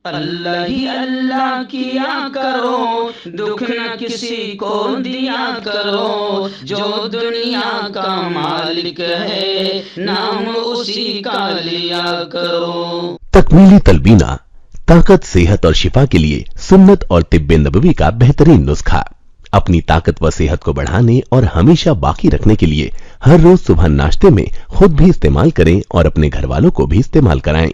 اللہ ہی اللہ کیا کرو، دکھ نہ کسی کو دیا کرو، جو دنیا کا مالک ہے نام اسی کا لیا کرو۔ تکمیلی تلبینہ طاقت، صحت اور شفا کے لیے سنت اور طب نبوی کا بہترین نسخہ۔ اپنی طاقت و صحت کو بڑھانے اور ہمیشہ باقی رکھنے کے لیے ہر روز صبح ناشتے میں خود بھی استعمال کریں اور اپنے گھر والوں کو بھی استعمال کرائیں۔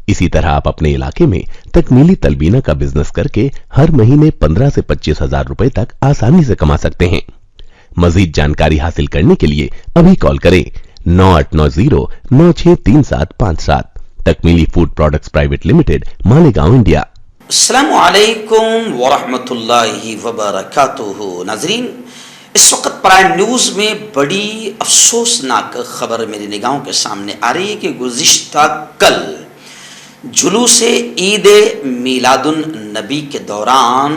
اسی طرح آپ اپنے علاقے میں تکمیلی تلبینہ کا بزنس کر کے ہر مہینے 15 سے 25 ہزار روپے تک آسانی سے کما سکتے ہیں۔ مزید جانکاری حاصل کرنے کے لیے ابھی کال کریں 9890963757۔ Takmeeli food products private limited, Malegaon, India. السلام علیکم ورحمۃ اللہ وبرکاتہ۔ ناظرین، اس وقت پرائم نیوز میں بڑی افسوسناک خبر میری نگاہوں کے سامنے آ رہی ہے کہ گزشتہ کل جلوس عید میلاد النبی کے دوران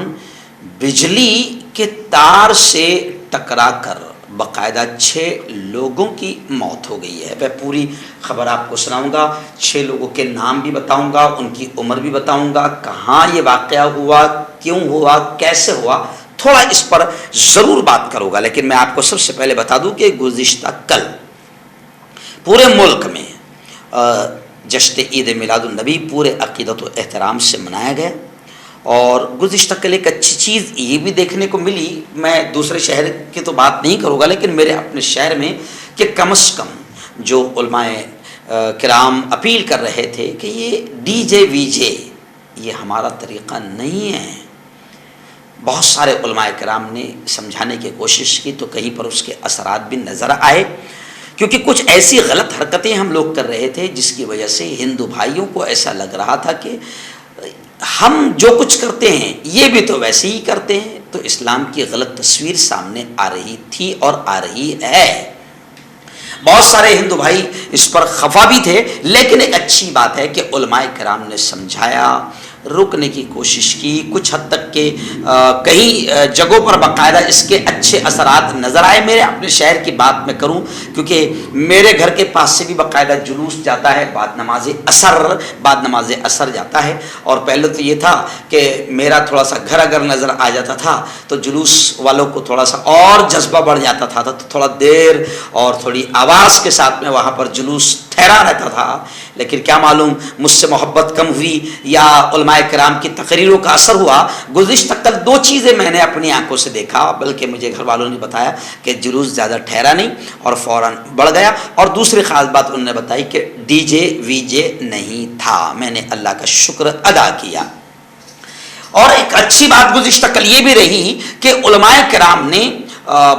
بجلی کے تار سے ٹکرا کر باقاعدہ 6 لوگوں کی موت ہو گئی ہے۔ میں پوری خبر آپ کو سناؤں گا، 6 لوگوں کے نام بھی بتاؤں گا، ان کی عمر بھی بتاؤں گا، کہاں یہ واقعہ ہوا، کیوں ہوا، کیسے ہوا، تھوڑا اس پر ضرور بات کروں گا۔ لیکن میں آپ کو سب سے پہلے بتا دوں کہ گزشتہ کل پورے ملک میں جشن عید میلاد النبی پورے عقیدت و احترام سے منایا گیا، اور گزشتہ کل ایک اچھی چیز یہ بھی دیکھنے کو ملی، میں دوسرے شہر کی تو بات نہیں کروں گا لیکن میرے اپنے شہر میں، کہ کم از کم جو علماء کرام اپیل کر رہے تھے کہ یہ ڈی جے وی جے یہ ہمارا طریقہ نہیں ہے۔ بہت سارے علماء کرام نے سمجھانے کی کوشش کی تو کہیں پر اس کے اثرات بھی نظر آئے، کیونکہ کچھ ایسی غلط حرکتیں ہم لوگ کر رہے تھے جس کی وجہ سے ہندو بھائیوں کو ایسا لگ رہا تھا کہ ہم جو کچھ کرتے ہیں یہ بھی تو ویسے ہی کرتے ہیں، تو اسلام کی غلط تصویر سامنے آ رہی تھی اور آ رہی ہے۔ بہت سارے ہندو بھائی اس پر خفا بھی تھے، لیکن ایک اچھی بات ہے کہ علماء کرام نے سمجھایا، روکنے کی کوشش کی، کچھ حد تک کہ کئی جگہوں پر باقاعدہ اس کے اچھے اثرات نظر آئے۔ میرے اپنے شہر کی بات میں کروں، کیونکہ میرے گھر کے پاس سے بھی باقاعدہ جلوس جاتا ہے بعد نماز عصر جاتا ہے، اور پہلے تو یہ تھا کہ میرا تھوڑا سا گھر اگر نظر آ جاتا تھا تو جلوس والوں کو تھوڑا سا اور جذبہ بڑھ جاتا تھا، تو تھوڑا دیر اور تھوڑی آواز کے ساتھ میں وہاں پر جلوس ٹھہرا رہتا تھا۔ لیکن کیا معلوم مجھ سے محبت کم ہوئی یا علماء کرام کی تقریروں کا اثر ہوا، گزشتہ کل 2 چیزیں میں نے اپنی آنکھوں سے دیکھا، بلکہ مجھے گھر والوں نے بتایا کہ جلوس زیادہ ٹھہرا نہیں اور فوراً بڑھ گیا، اور دوسری خاص بات انہوں نے بتائی کہ ڈی جے وی جے نہیں تھا۔ میں نے اللہ کا شکر ادا کیا۔ اور ایک اچھی بات گزشتہ کل یہ بھی رہی کہ علماء کرام نے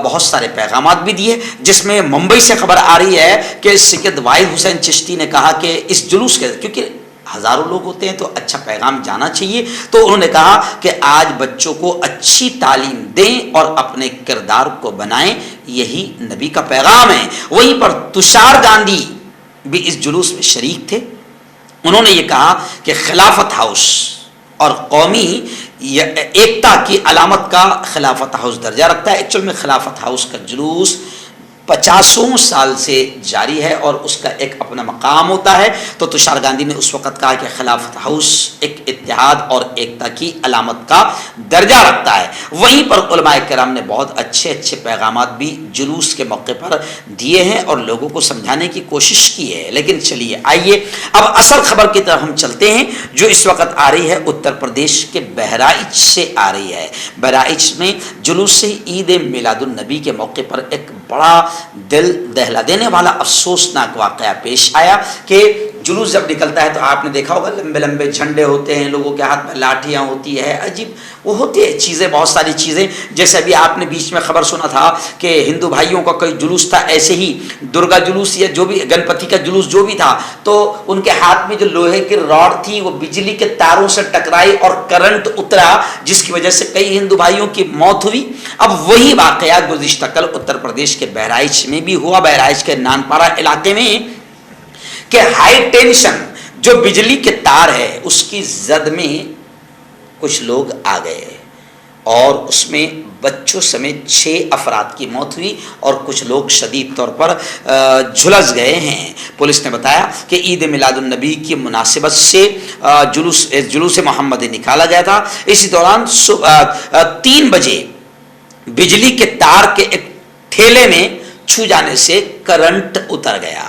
بہت سارے پیغامات بھی دیے، جس میں ممبئی سے خبر آ رہی ہے کہ سید واحد حسین چشتی نے کہا کہ اس جلوس کے، کیونکہ ہزاروں لوگ ہوتے ہیں تو اچھا پیغام جانا چاہیے، تو انہوں نے کہا کہ آج بچوں کو اچھی تعلیم دیں اور اپنے کردار کو بنائیں، یہی نبی کا پیغام ہے۔ وہیں پر تشار گاندھی بھی اس جلوس میں شریک تھے، انہوں نے یہ کہا کہ خلافت ہاؤس اور قومی ایکتا کی علامت کا خلافت ہاؤس درجہ رکھتا ہے۔ ایکچوئل میں خلافت ہاؤس کا جلوس 50 سال سے جاری ہے اور اس کا ایک اپنا مقام ہوتا ہے، تو تشار گاندھی نے اس وقت کہا کہ خلافت ہاؤس ایک اتحاد اور ایکتا کی علامت کا درجہ رکھتا ہے۔ وہیں پر علماء کرام نے بہت اچھے پیغامات بھی جلوس کے موقع پر دیے ہیں اور لوگوں کو سمجھانے کی کوشش کی ہے۔ لیکن چلیے آئیے اب اصل خبر کی طرف ہم چلتے ہیں، جو اس وقت آ رہی ہے اتر پردیش کے بہرائچ سے آ رہی ہے۔ بہرائچ میں جلوس عید میلاد النبی کے موقع پر ایک بڑا دل دہلا دینے والا افسوسناک واقعہ پیش آیا کہ جلوس جب نکلتا ہے تو آپ نے دیکھا ہوگا لمبے لمبے جھنڈے ہوتے ہیں، لوگوں کے ہاتھ میں لاٹھیاں ہوتی ہے، عجیب وہ ہوتی ہے چیزیں، بہت ساری چیزیں، جیسے ابھی آپ نے بیچ میں خبر سنا تھا کہ ہندو بھائیوں کا کوئی جلوس تھا، ایسے ہی درگا جلوس یا جو بھی گنپتی کا جلوس جو بھی تھا، تو ان کے ہاتھ میں جو لوہے کی راڈ تھی وہ بجلی کے تاروں سے ٹکرائی اور کرنٹ اترا، جس کی وجہ سے کئی ہندو بھائیوں کی موت ہوئی۔ اب وہی واقعہ گزشتہ کل اتر پردیش کے بہرائچ میں بھی ہوا، بہرائچ کے نانپارا علاقے میں، کہ ہائی ٹینشن جو بجلی کے تار ہے اس کی زد میں کچھ لوگ آ گئے اور اس میں بچوں سمیت 6 افراد کی موت ہوئی اور کچھ لوگ شدید طور پر جھلس گئے ہیں۔ پولیس نے بتایا کہ عید میلاد النبی کی مناسبت سے جلوس محمد نکالا گیا تھا۔ اسی دوران 3 بجے بجلی کے تار کے ایک ٹھیلے میں چھو جانے سے کرنٹ اتر گیا،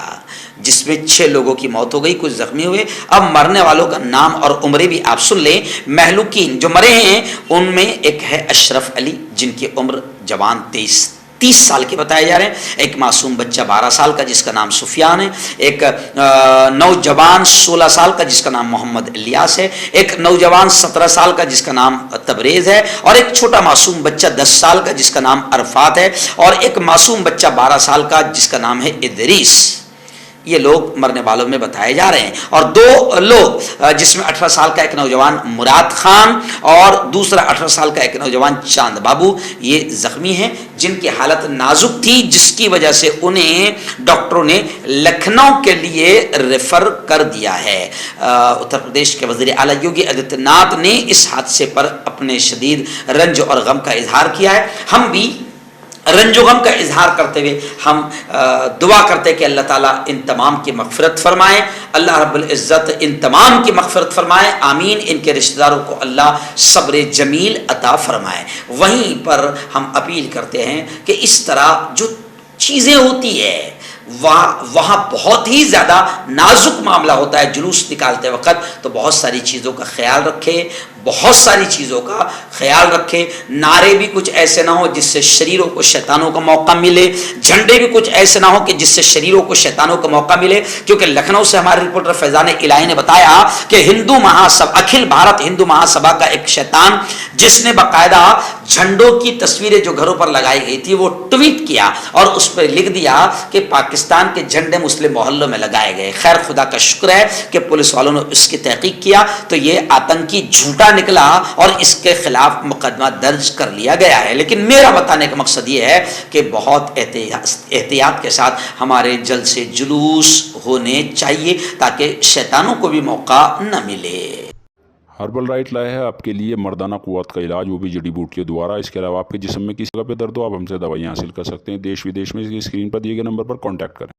جس میں 6 لوگوں کی موت ہو گئی، کچھ زخمی ہوئے۔ اب مرنے والوں کا نام اور عمریں بھی آپ سن لیں۔ مہلوکین جو مرے ہیں ان میں ایک ہے اشرف علی جن کی عمر جوان 30 سال کے بتائے جا رہے ہیں، ایک معصوم بچہ 12 سال کا جس کا نام سفیان ہے، ایک نوجوان 16 سال کا جس کا نام محمد الیاس ہے، ایک نوجوان 17 سال کا جس کا نام تبریز ہے، اور ایک چھوٹا معصوم بچہ 10 سال کا جس کا نام عرفات ہے، اور ایک معصوم بچہ 12 سال کا جس کا نام ہے ادریس۔ یہ لوگ مرنے والوں میں بتائے جا رہے ہیں، اور 2 لوگ جس میں 18 سال کا ایک نوجوان مراد خان اور دوسرا 18 سال کا ایک نوجوان چاند بابو یہ زخمی ہیں، جن کی حالت نازک تھی، جس کی وجہ سے انہیں ڈاکٹروں نے لکھنؤ کے لیے ریفر کر دیا ہے۔ اتر پردیش کے وزیر اعلیٰ یوگی آدتیہ ناتھ نے اس حادثے پر اپنے شدید رنج اور غم کا اظہار کیا ہے۔ ہم بھی رنج و غم کا اظہار کرتے ہوئے ہم دعا کرتے کہ اللہ تعالیٰ ان تمام کی مغفرت فرمائے، اللہ رب العزت ان تمام کی مغفرت فرمائے، آمین۔ ان کے رشتہ داروں کو اللہ صبر جمیل عطا فرمائے۔ وہیں پر ہم اپیل کرتے ہیں کہ اس طرح جو چیزیں ہوتی ہے وہاں بہت ہی زیادہ نازک معاملہ ہوتا ہے، جلوس نکالتے وقت تو بہت ساری چیزوں کا خیال رکھے، بہت ساری چیزوں کا خیال رکھے۔ نعرے بھی کچھ ایسے نہ ہو جس سے شریروں کو شیطانوں کا موقع ملے، جھنڈے بھی کچھ ایسے نہ ہو کہ جس سے شریروں کو شیطانوں کا موقع ملے، کیونکہ لکھنؤ سے ہمارے رپورٹر فیضان الہی نے بتایا کہ ہندو مہاسبھا، اکھل بھارت ہندو مہاسبھا کا ایک شیطان جس نے باقاعدہ جھنڈوں کی تصویریں جو گھروں پر لگائی گئی تھی وہ ٹویٹ کیا اور اس پر لکھ دیا کہ پاکستان کے جھنڈے مسلم محلوں میں لگائے گئے۔ خیر خدا کا شکر ہے کہ پولیس والوں نے اس کی تحقیق کیا تو یہ آتنکی جھوٹا نکلا اور اس کے خلاف مقدمہ درج کر لیا گیا ہے۔ لیکن میرا بتانے کا مقصد یہ ہے کہ بہت احتیاط کے ساتھ ہمارے جلد سے جلوس ہونے چاہیے تاکہ شیطانوں کو بھی موقع نہ ملے۔ ہربل رائٹ لائے ہے آپ کے لیے مردانہ قوت کا علاج، وہ بھی جڑی بوٹیوں دوارا۔ اس کے علاوہ آپ کے جسم میں کسی جگہ پہ درد ہو آپ ہم سے دوائیاں حاصل کر سکتے ہیں۔ دیش ودیش میں اسکرین پر دیے گئے نمبر پر کانٹیکٹ کریں۔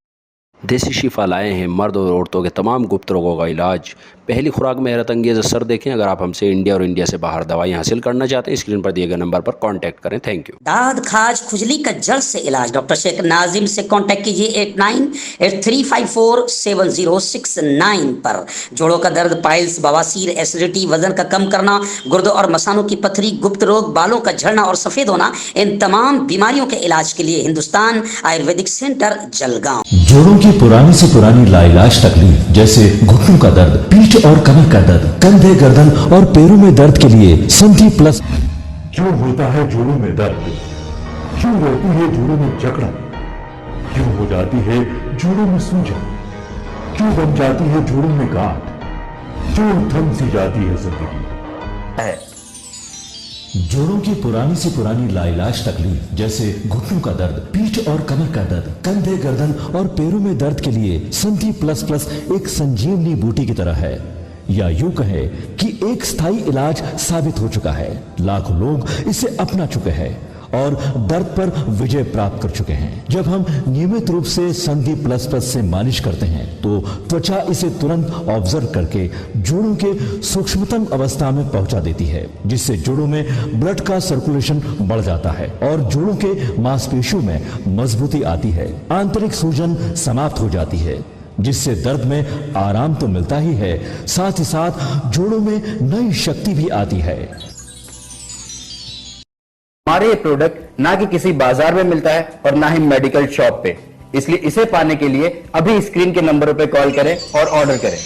دیسی شفا لائے ہیں مرد اور عورتوں کے تمام گپت روگوں کا علاج۔ پہلی خوراک میں حیرت انگیز اثر دیکھیں۔ اگر آپ ہم سے انڈیا اور انڈیا سے باہر دوائیں حاصل کرنا چاہتے ہیں اسکرین پر دیے گئے نمبر پر کانٹیکٹ کریں۔ Thank you. داد کھاج کھجلی کا جڑ سے علاج ڈاکٹر شیخ ناظم سے کانٹیکٹ کیجیے 8983547069 پر۔ جوڑوں کا درد، پائلس، بواسیر، ایسیڈیٹی، وزن کا کم کرنا، گردوں اور مثانوں کی پتھری، گپت روگ، بالوں کا جھڑنا اور سفید ہونا، ان تمام بیماریوں کے علاج کے لیے ہندوستان آیورویدک سینٹر جلگاؤں۔ جوڑوں کی پرانی سے پرانی لاعلاج تکلیف جیسے گھٹنوں کا درد، پیٹھ اور کمر کا درد، کندھے، گردن اور پیروں میں درد کے لیے سندھی پلس۔ کیوں ہوتا ہے جوڑوں میں درد؟ کیوں رہتی ہے جوڑوں میں جکڑن؟ کیوں ہو جاتی ہے جوڑوں میں سوجن؟ کیوں بن جاتی ہے جوڑوں میں گاٹھ؟ کیوں تھم سی جاتی ہے زندگی؟ جوڑوں کی پرانی سے پرانی لاعلاج تکلیف جیسے گھٹنوں کا درد، پیٹھ اور کمر کا درد، کندھے، گردن اور پیروں میں درد کے لیے سندھی پلس پلس ایک سنجیونی بوٹی کی طرح ہے، یا یوں کہے کہ ایک ستھائی علاج ثابت ہو چکا ہے۔ لاکھوں لوگ اسے اپنا چکے ہیں اور درد پر وجے پراپت کر چکے ہیں۔ جب ہم نیمت روپ سے سندھی پلس پلس سے مالش کرتے ہیں تو توچا اسے ترنت آبزرو کر کے جوڑوں کے سوکشمتم اوستھا میں پہنچا دیتی ہے، جس سے جوڑوں میں بلڈ کا سرکولیشن بڑھ جاتا ہے اور جوڑوں کے ماس پیشیوں میں مضبوطی آتی ہے، آنترک سوجن سماپت ہو جاتی ہے، جس سے درد میں آرام تو ملتا ہی ہے، ساتھ ہی ساتھ جوڑوں میں نئی شکتی بھی آتی ہے۔ ہمارے یہ پروڈکٹ نہ کہ کسی بازار میں ملتا ہے اور نہ ہی میڈیکل شاپ پہ، اس لیے اسے پانے کے لیے ابھی اسکرین کے نمبروں پہ کال کریں اور آرڈر کریں۔